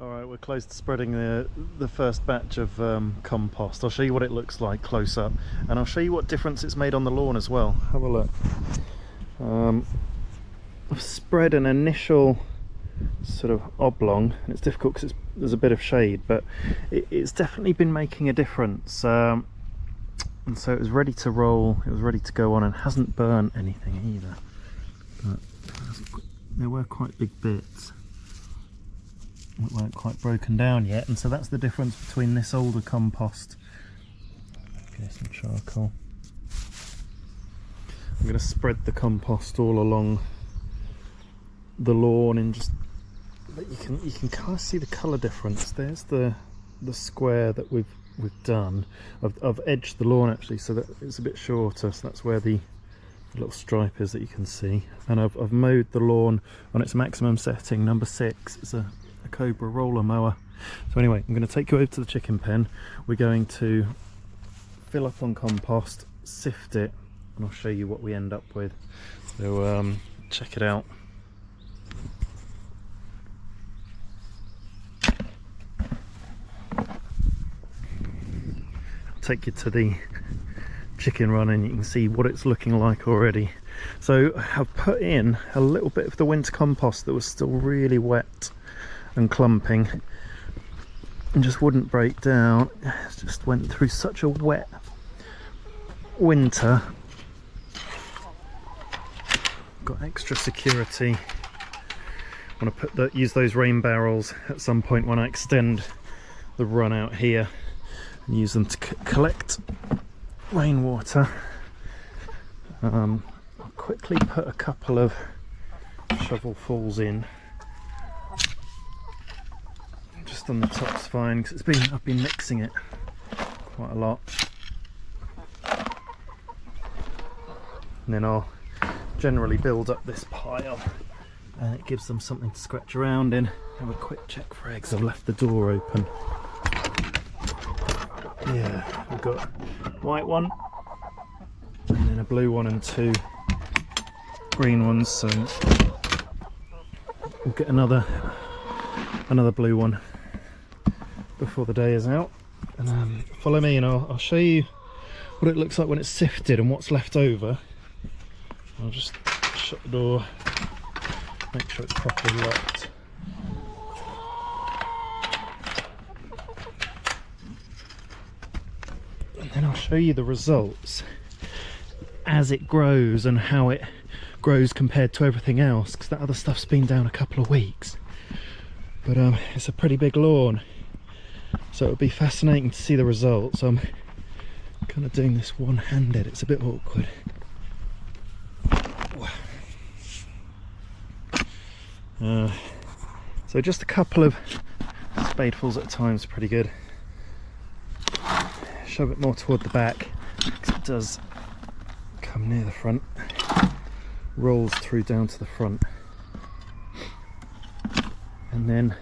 Alright, we're close to spreading the first batch of compost. I'll show you what it looks like close up, and I'll show you what difference it's made on the lawn as well. Have a look. I've spread an initial sort of oblong, and it's difficult because there's a bit of shade, but it's definitely been making a difference. And so it was ready to roll, it was ready to go on, and hasn't burnt anything either. But there were quite big bits that weren't quite broken down yet, and so that's the difference between this older compost. Okay, some charcoal. I'm going to spread the compost all along the lawn, and just but you can kind of see the colour difference. There's the square that we've done. I've edged the lawn actually so that it's a bit shorter, so that's where the little stripe is that you can see. And I've mowed the lawn on its maximum setting, number 6. It's a Cobra roller mower. So anyway, I'm going to take you over to the chicken pen. We're going to fill up on compost, sift it, and I'll show you what we end up with. So check it out. Take you to the chicken run and you can see what it's looking like already. So I've put in a little bit of the winter compost that was still really wet and clumping and just wouldn't break down. It just went through such a wet winter. Got extra security. I want to use those rain barrels at some point when I extend the run out here, and use them to collect rainwater. I'll quickly put a couple of shovelfuls in. Just on the top's fine because I've been mixing it quite a lot. And then I'll generally build up this pile, and it gives them something to scratch around in. Have a quick check for eggs. I've left the door open. Yeah, we've got white one, and then a blue one, and 2 green ones. So we'll get another blue one before the day is out. And follow me, and I'll show you what it looks like when it's sifted and what's left over. I'll just shut the door, make sure it's properly locked. And then I'll show you the results as it grows and how it grows compared to everything else, because that other stuff's been down a couple of weeks. But it's a pretty big lawn, so it'll be fascinating to see the results. I'm kind of doing this one-handed, it's a bit awkward. So just a couple of spadefuls at a time is pretty good. Shove it more toward the back because it does come near the front, rolls through down to the front, and then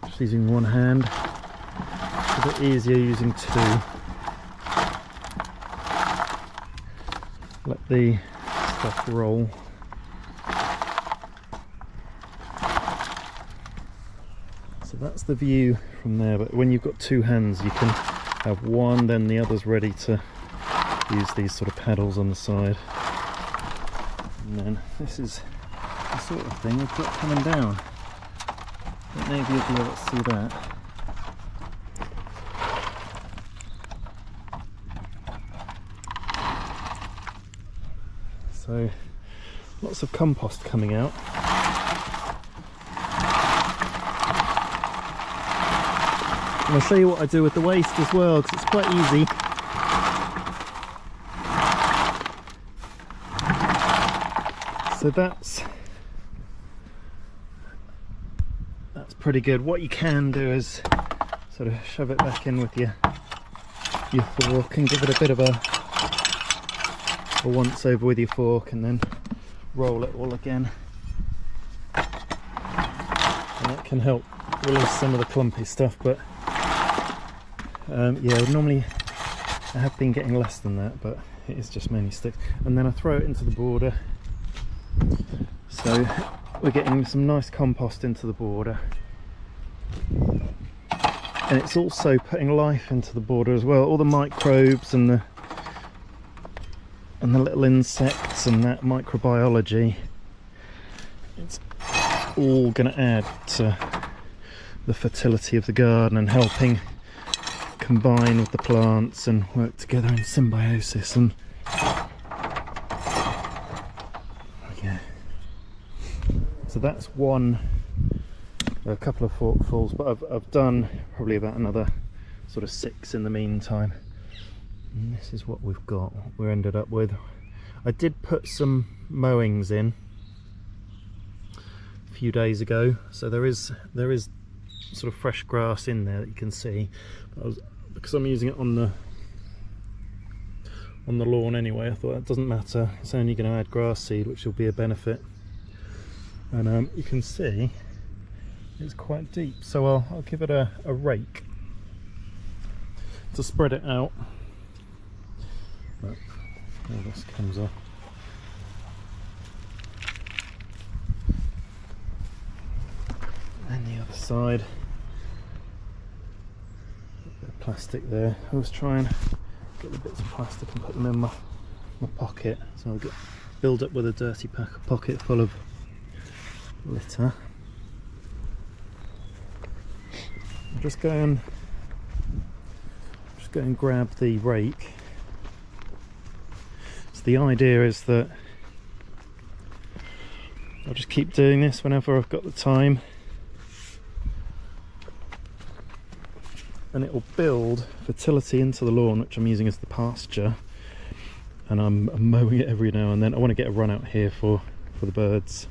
just using one hand. It's a bit easier using 2. Let the stuff roll. So that's the view from there, but when you've got 2 hands you can have one, then the other's ready to use these sort of paddles on the side. And then this is the sort of thing we've got coming down. Don't know if you'll be able to see that. So lots of compost coming out. And I'll show you what I do with the waste as well, because it's quite easy. So that's pretty good. What you can do is sort of shove it back in with your fork and give it a bit of a once over with your fork, and then roll it all again. And that can help release some of the clumpy stuff, but yeah, normally I have been getting less than that, but it is just mainly sticks. And then I throw it into the border, so we're getting some nice compost into the border. And it's also putting life into the border as well, all the microbes and the little insects and that microbiology. It's all going to add to the fertility of the garden and helping combine with the plants and work together in symbiosis. And yeah, so that's a couple of forkfuls, but I've done probably about another sort of 6 in the meantime. And this is what we've got, what we ended up with. I did put some mowings in a few days ago, so there is sort of fresh grass in there that you can see. But because I'm using it on the lawn anyway, I thought that doesn't matter, it's only going to add grass seed, which will be a benefit. And you can see it's quite deep, so I'll give it a rake to spread it out. But all this comes off. And the other side, a bit of plastic there. I was trying to get the bits of plastic and put them in my pocket, so I'll build up with a dirty pocket full of litter. Just go and grab the rake. So the idea is that I'll just keep doing this whenever I've got the time, and it will build fertility into the lawn, which I'm using as the pasture, and I'm mowing it every now and then. I want to get a run out here for the birds,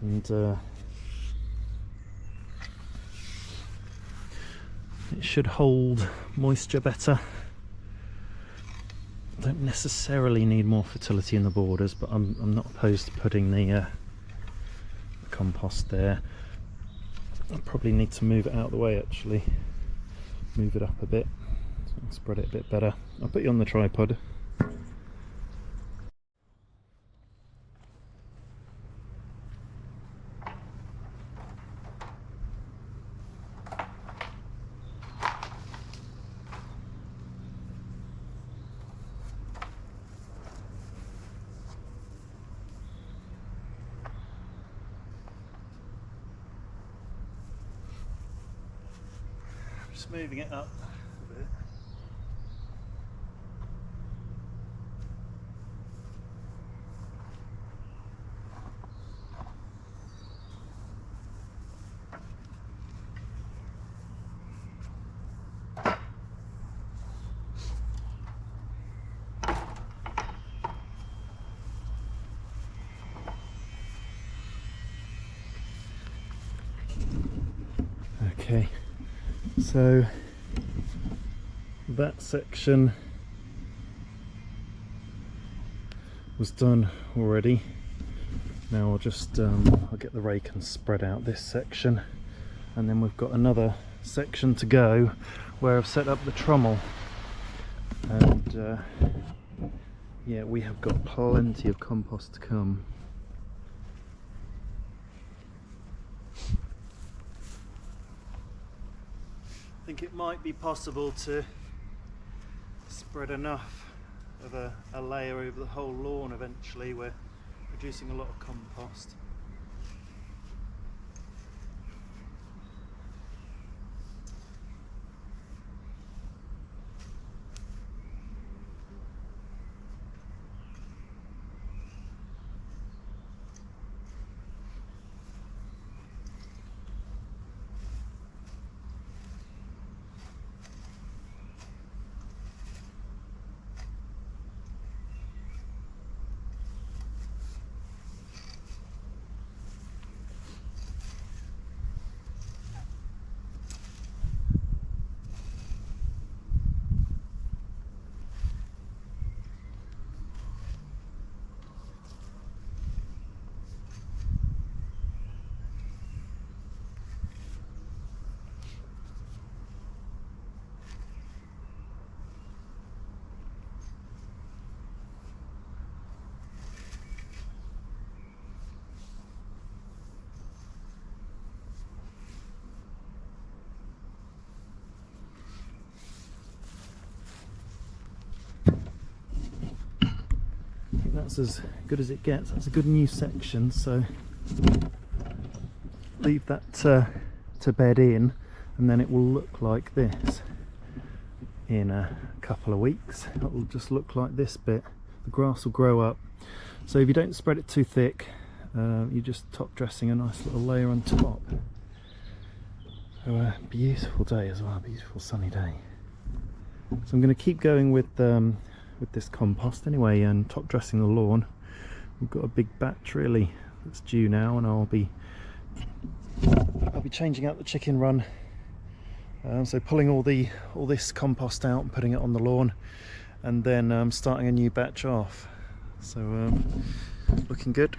and it should hold moisture better. Don't necessarily need more fertility in the borders, but I'm not opposed to putting the compost there. I probably need to move it out of the way, actually. Move it up a bit so I can spread it a bit better. I'll put you on the tripod. Just moving it up a bit. Okay, so that section was done already. Now I'll just I'll get the rake and spread out this section, and then we've got another section to go where I've set up the trommel, and yeah, we have got plenty of compost to come. I think it might be possible to spread enough of a layer over the whole lawn eventually. We're producing a lot of compost. that's as good as it gets. That's a good new section, so leave that to bed in, and then it will look like this in a couple of weeks. It will just look like this bit. The grass will grow up, so if you don't spread it too thick, you're just top dressing a nice little layer on top. So a beautiful day as well, beautiful sunny day. So I'm going to keep going with this compost anyway, and top dressing the lawn. We've got a big batch really that's due now, and I'll be changing out the chicken run. So pulling all this compost out and putting it on the lawn, and then starting a new batch off. So looking good.